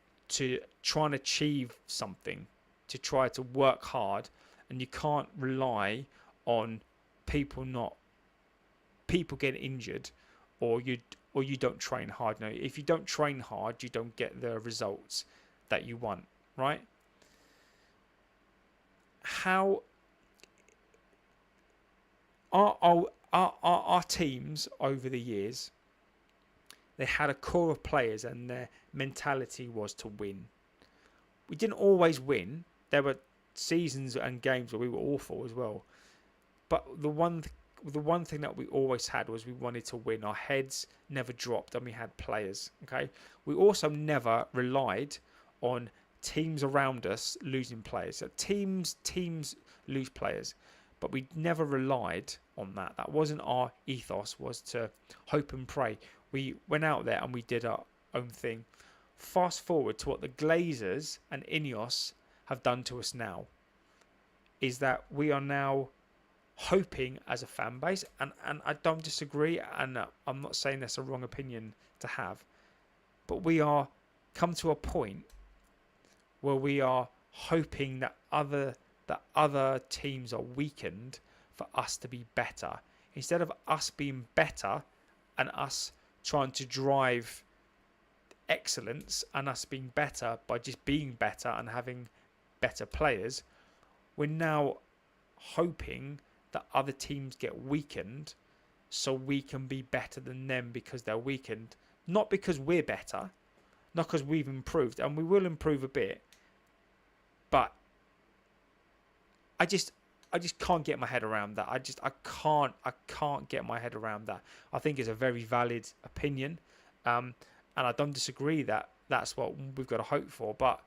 try and achieve something, to try to work hard, and you can't rely on people getting injured, or you don't train hard. No, if you don't train hard, you don't get the results that you want, right? How our teams over the years, they had a core of players and their mentality was to win. We didn't always win. There were seasons and games where we were awful as well. But the one thing that we always had was we wanted to win. Our heads never dropped, and we had players. Okay, we also never relied on teams around us losing players. So teams lose players, but we never relied on that. That wasn't our ethos. Was to hope and pray. We went out there and we did our own thing. Fast forward to what the Glazers and Ineos have done to us now, is that we are now hoping as a fan base, and I don't disagree, and I'm not saying that's a wrong opinion to have, but we are come to a point where we are hoping that other teams are weakened for us to be better, instead of us being better and us trying to drive excellence and us being better by just being better and having better players. We're now hoping that other teams get weakened so we can be better than them because they're weakened, not because we're better, not because we've improved, and we will improve a bit, but I just can't get my head around that. I can't get my head around that. I think it's a very valid opinion, and I don't disagree that that's what we've got to hope for, but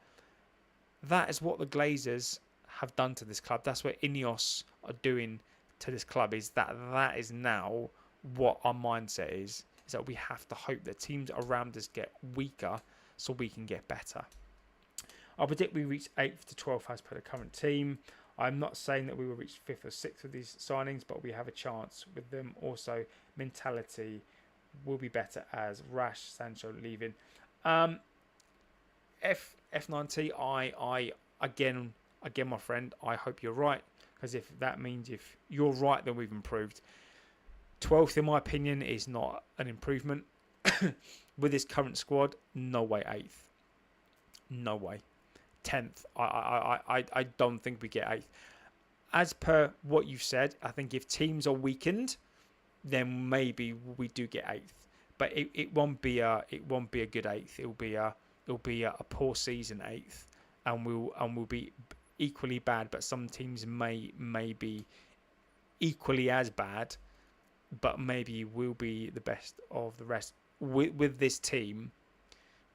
that is what the Glazers have done to this club. That's what Ineos are doing to this club, is that is now what our mindset is that we have to hope that teams around us get weaker so we can get better. I predict we reach 8th to 12th as per the current team. I'm not saying that we will reach 5th or 6th with these signings, but we have a chance with them. Also, mentality will be better as Rash, Sancho leaving. F90, I again, my friend, I hope you're right, because if that means if you're right, then we've improved. 12th, in my opinion, is not an improvement. With this current squad, no way 8th. No way. 10th, I don't think we get 8th. As per what you've said, I think if teams are weakened, then maybe we do get 8th. But it won't be a good 8th. It'll be a poor season 8th, and we'll be equally bad. But some teams may be equally as bad, but maybe will be the best of the rest. With this team,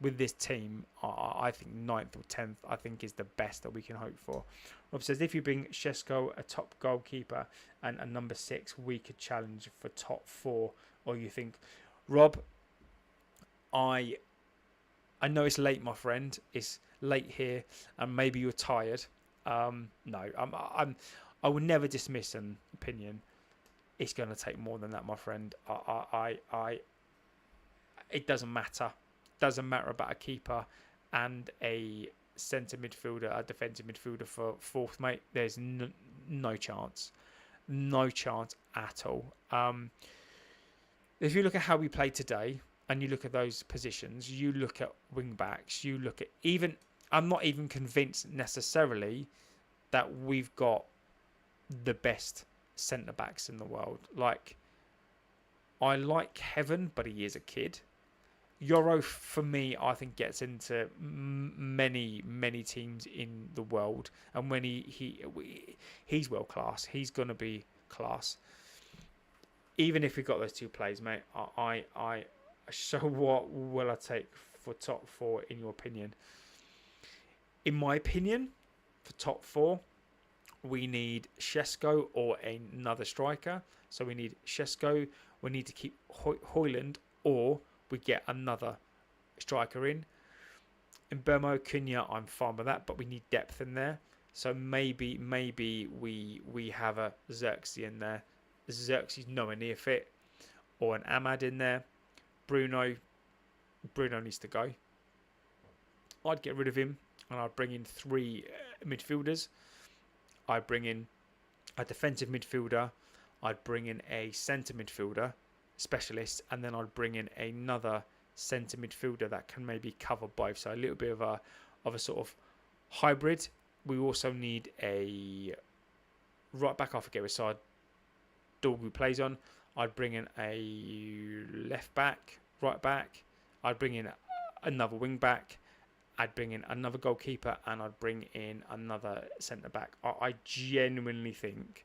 I think 9th or 10th, I think is the best that we can hope for. Rob says, if you bring Šeško, a top goalkeeper, and a number 6, we could challenge for top 4. Or you think, Rob, I know it's late, my friend. It's late here, and maybe you're tired. No, I would never dismiss an opinion. It's going to take more than that, my friend. It doesn't matter. Doesn't matter about a keeper and a centre midfielder, a defensive midfielder for 4th, mate. There's no chance. No chance at all. If you look at how we played today and you look at those positions, you look at wing backs, you look at even... I'm not even convinced necessarily that we've got the best centre backs in the world. Like, I like Heaven, but he is a kid. Euro, for me, I think gets into many teams in the world, and when he's world class, he's gonna be class. Even if we got those 2 plays, mate, so what will I take for top 4 in your opinion? In my opinion, for top 4, we need Šeško or another striker. So we need Šeško. We need to keep Højlund, or we get another striker in. In Burmo, Cunha, I'm fine with that, but we need depth in there. So maybe we have a Xerxes in there. Xerxes nowhere near fit. Or an Ahmad in there. Bruno needs to go. I'd get rid of him, and I'd bring in 3 midfielders. I'd bring in a defensive midfielder. I'd bring in a centre midfielder specialist, and then I'd bring in another centre midfielder that can maybe cover both. So a little bit of a sort of hybrid. We also need a right back. I forget which side Dorgu plays on. I'd bring in a left back, right back. I'd bring in another wing back. I'd bring in another goalkeeper, and I'd bring in another centre back. I genuinely think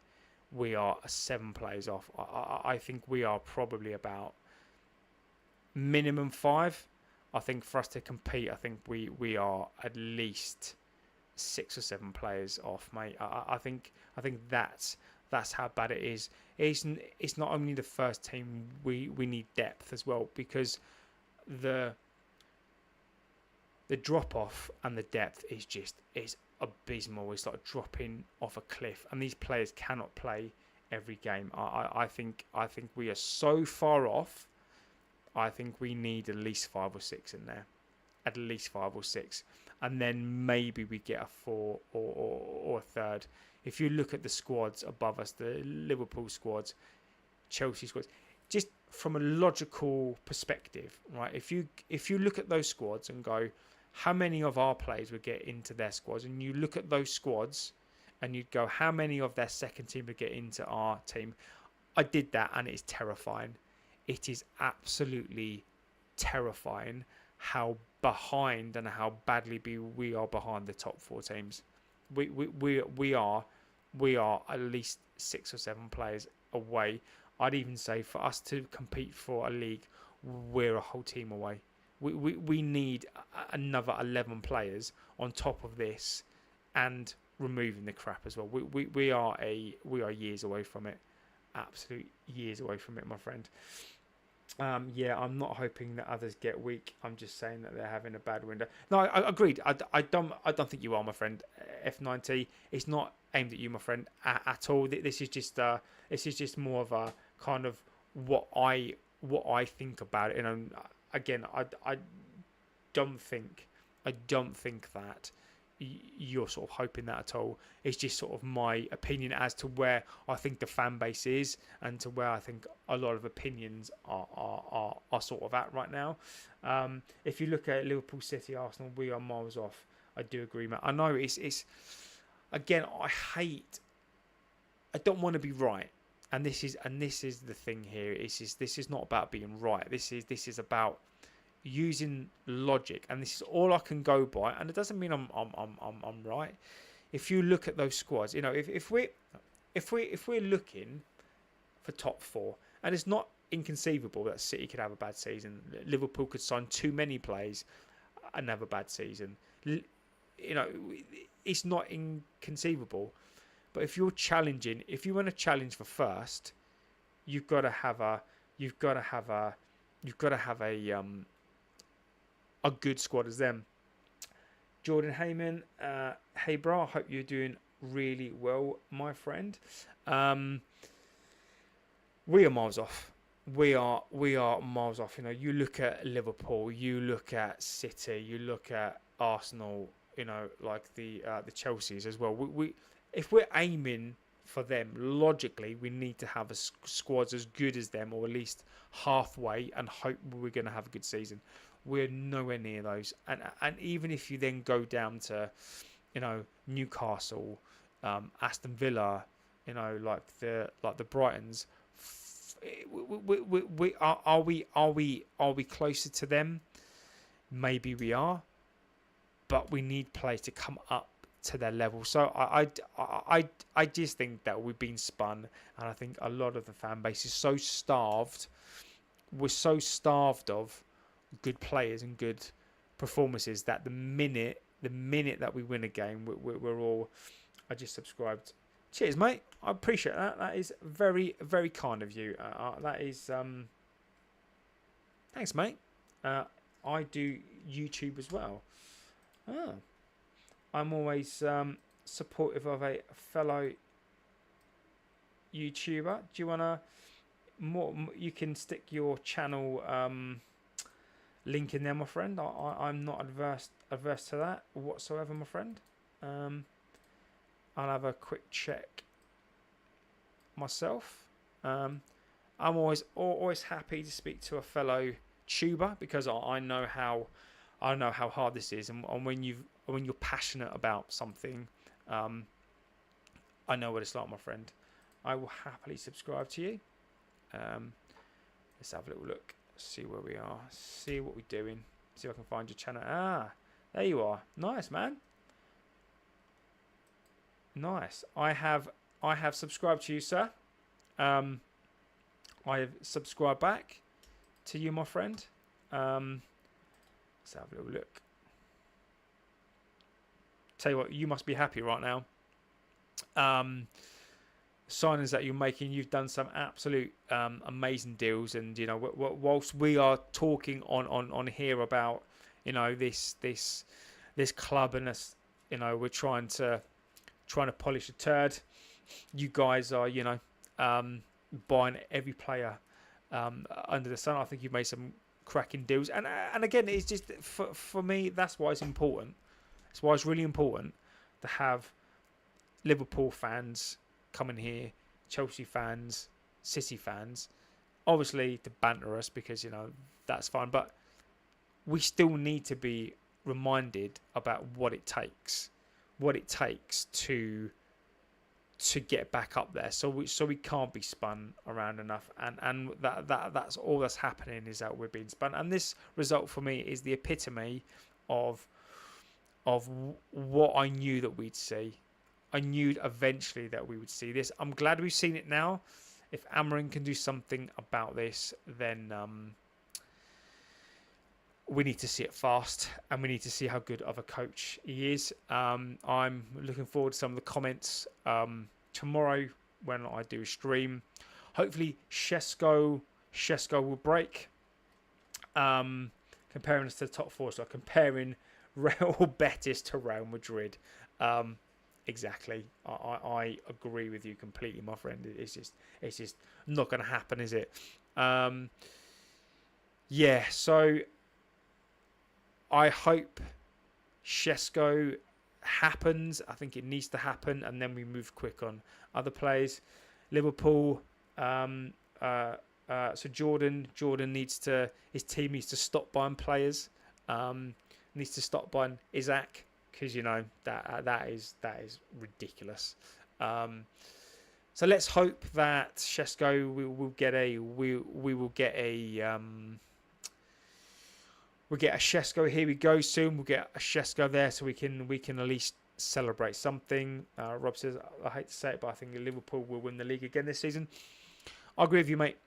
we are 7 players off. I think we are probably about minimum 5. I think for us to compete, I think we are at least 6 or 7 players off, mate. I think that's how bad it is. It's not only the first team. We need depth as well, because the drop off and the depth is abysmal. It's like dropping off a cliff, and these players cannot play every game. I think we are so far off. I think we need at least 5 or 6 in there, at least 5 or 6, and then maybe we get a 4 or a third. If you look at the squads above us, the Liverpool squads, Chelsea squads, just from a logical perspective, right? If you look at those squads and go, how many of our players would get into their squads, and you look at those squads and you'd go, how many of their second team would get into our team? I did that, and it's terrifying. It is absolutely terrifying how behind and how badly we are behind the top 4 teams. We are at least 6 or 7 players away. I'd even say for us to compete for a league, we're a whole team away. We need another 11 players on top of this, and removing the crap as well. We are years away from it. Absolute years away from it, my friend. Yeah, I'm not hoping that others get weak. I'm just saying that they're having a bad window. No, I agreed. I don't think you are, my friend. F90. It's not aimed at you, my friend, at all. This is just more of a kind of what I think about it. And again, I don't think that you're sort of hoping that at all. It's just sort of my opinion as to where I think the fan base is, and to where I think a lot of opinions are sort of at right now. If you look at Liverpool, City, Arsenal, we are miles off. I do agree, Matt. I know it's again, I don't want to be right, and this is the thing here. This is not about being right. This is about using logic, and this is all I can go by. And it doesn't mean I'm right. If you look at those squads, you know, if we're looking for top 4. And it's not inconceivable that City could have a bad season. Liverpool could sign too many players and have a bad season. It's not inconceivable. But if you're challenging, if you want to challenge for first, you've got to have a good squad as them. Jordan Heyman, hey bro, I hope you're doing really well, my friend. We are miles off. We are miles off. You look at Liverpool, you look at City, you look at Arsenal. Like the Chelseas as well. We if we're aiming for them, logically, we need to have a squads as good as them, or at least halfway, and hope we're going to have a good season. We're nowhere near those, and even if you then go down to, Newcastle, Aston Villa, like the Brightons, are we closer to them? Maybe we are, but we need players to come up to their level. So I just think that we've been spun, and I think a lot of the fan base is so starved. We're so starved of good players and good performances that the minute that we win a game, we're all. I just subscribed. Cheers, mate. I appreciate that. That is very, very kind of you. That is. Thanks, mate. I do YouTube as well. Oh. I'm always supportive of a fellow YouTuber. Do you want to more? You can stick your channel link in there, my friend. I'm not adverse to that whatsoever, my friend. I'll have a quick check myself. I'm always happy to speak to a fellow tuber, because I know how hard this is, and when you're passionate about something, I know what it's like, my friend. I will happily subscribe to you. Let's have a little look, see where we are, see what we're doing, see if I can find your channel. There you are. Nice, man. Nice. I have subscribed to you, sir. I have subscribed back to you, my friend. Let's have a little look. Tell you what, you must be happy right now. Signings that you're making, you've done some absolute amazing deals, and whilst we are talking on here about this club, and us, we're trying to polish a turd. You guys are buying every player under the sun. I think you've made some cracking deals, and again, it's just for me, that's why it's important. That's why it's really important to have Liverpool fans come in here, Chelsea fans, City fans, obviously to banter us, because that's fine, but we still need to be reminded about what it takes to get back up there. So we can't be spun around enough, and that's all that's happening, is that we're being spun. And this result for me is the epitome of what I knew that we'd see. I knew eventually that we would see this. I'm glad we've seen it now. If Amorin can do something about this, then we need to see it fast, and we need to see how good of a coach he is. I'm looking forward to some of the comments tomorrow when I do a stream. Hopefully Shesko will break. Comparing us to the top 4, so comparing Real Betis to Real Madrid. Exactly. I agree with you completely, my friend. It's just not going to happen, is it? Yeah. So I hope Shesko happens. I think it needs to happen, and then we move quick on other players. Liverpool. So Jordan his team needs to stop buying players. Needs to stop buying Isaac, because that is ridiculous. So let's hope that Shesko will get a Shesko. Here we go soon. We'll get a Shesko there, so we can at least celebrate something. Rob says, I hate to say it, but I think Liverpool will win the league again this season. I agree with you, mate.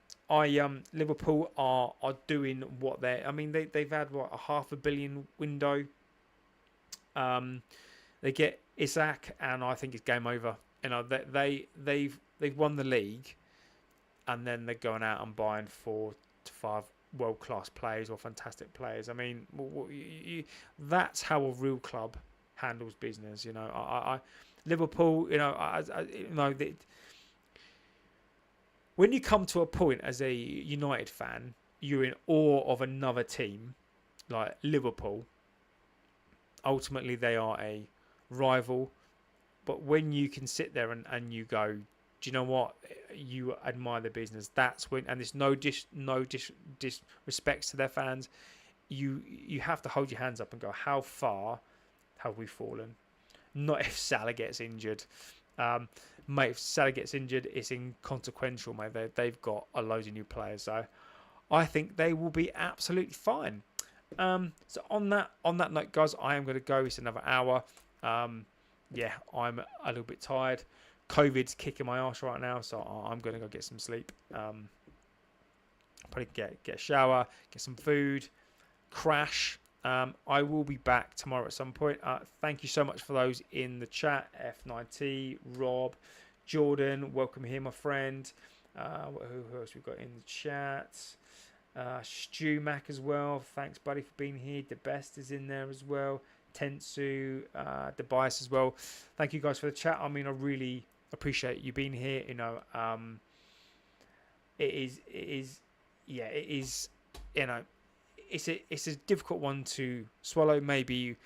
Liverpool are doing what I mean, they've had what, a $500 million window. They get Isaac, and I think it's game over. You know, they've won the league, and then they're going out and buying 4 to 5 world-class players or fantastic players. I mean, that's how a real club handles business. You know, Liverpool. You know, when you come to a point as a United fan, you're in awe of another team like Liverpool. Ultimately, they are a rival, but when you can sit there and you go, do you know what? You admire the business. That's when, and there's no disrespect to their fans. You have to hold your hands up and go, how far have we fallen? Not if Salah gets injured. Mate, if Salah gets injured, it's inconsequential, mate. They've got a load of new players, so I think they will be absolutely fine. So on that note, guys, I am going to go. It's another hour. Yeah, I'm a little bit tired. COVID's kicking my ass right now, so I'm going to go get some sleep. Probably get a shower, get some food, crash. I will be back tomorrow at some point. Thank you so much for those in the chat. F9T, Rob, Jordan, welcome here, my friend. Who else we've got in the chat? Stu Mac as well. Thanks, buddy, for being here. The best is in there as well. Tensu, the bias as well. Thank you guys for the chat. I mean, I really appreciate you being here. You know, it is. You know, it's a difficult one to swallow. Maybe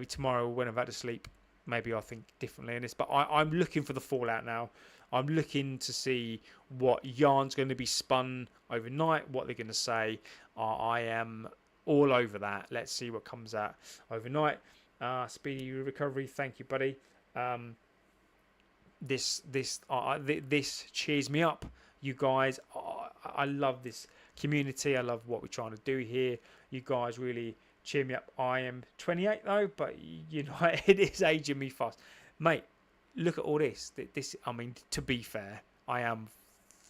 tomorrow when I've had to sleep, maybe I'll think differently in this. But I'm looking for the fallout now. I'm looking to see what yarn's going to be spun overnight, what they're going to say. I am all over that. Let's see what comes out overnight. Speedy recovery. Thank you, buddy. This cheers me up, you guys. I love this community. I love what we're trying to do here. You guys really cheer me up. I am 28 though, but you know, it is aging me fast, mate. Look at all this. I mean, to be fair, I am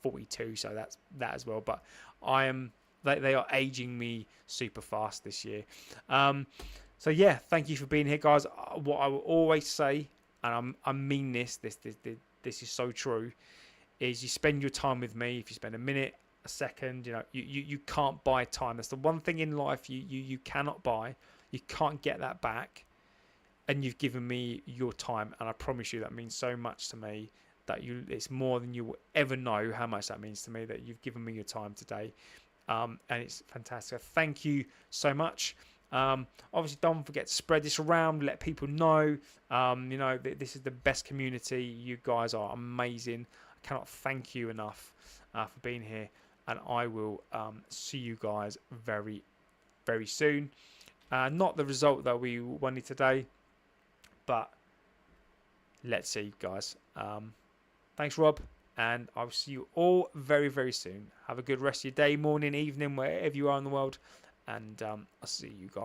42, so that's that as well. But I am. They are aging me super fast this year. So yeah, thank you for being here, guys. What I will always say, and I mean this is so true, is you spend your time with me. If you spend a minute, a second, you know, you can't buy time. That's the one thing in life you cannot buy. You can't get that back. And you've given me your time, and I promise you that means so much to me. It's more than you will ever know how much that means to me, that you've given me your time today. And it's fantastic. Thank you so much. Obviously, don't forget to spread this around, let people know. You know, this is the best community. You guys are amazing. I cannot thank you enough for being here, and I will see you guys very, very soon. Not the result that we wanted today, but let's see, guys. Thanks, Rob. And I'll see you all very, very soon. Have a good rest of your day, morning, evening, wherever you are in the world. And I'll see you guys.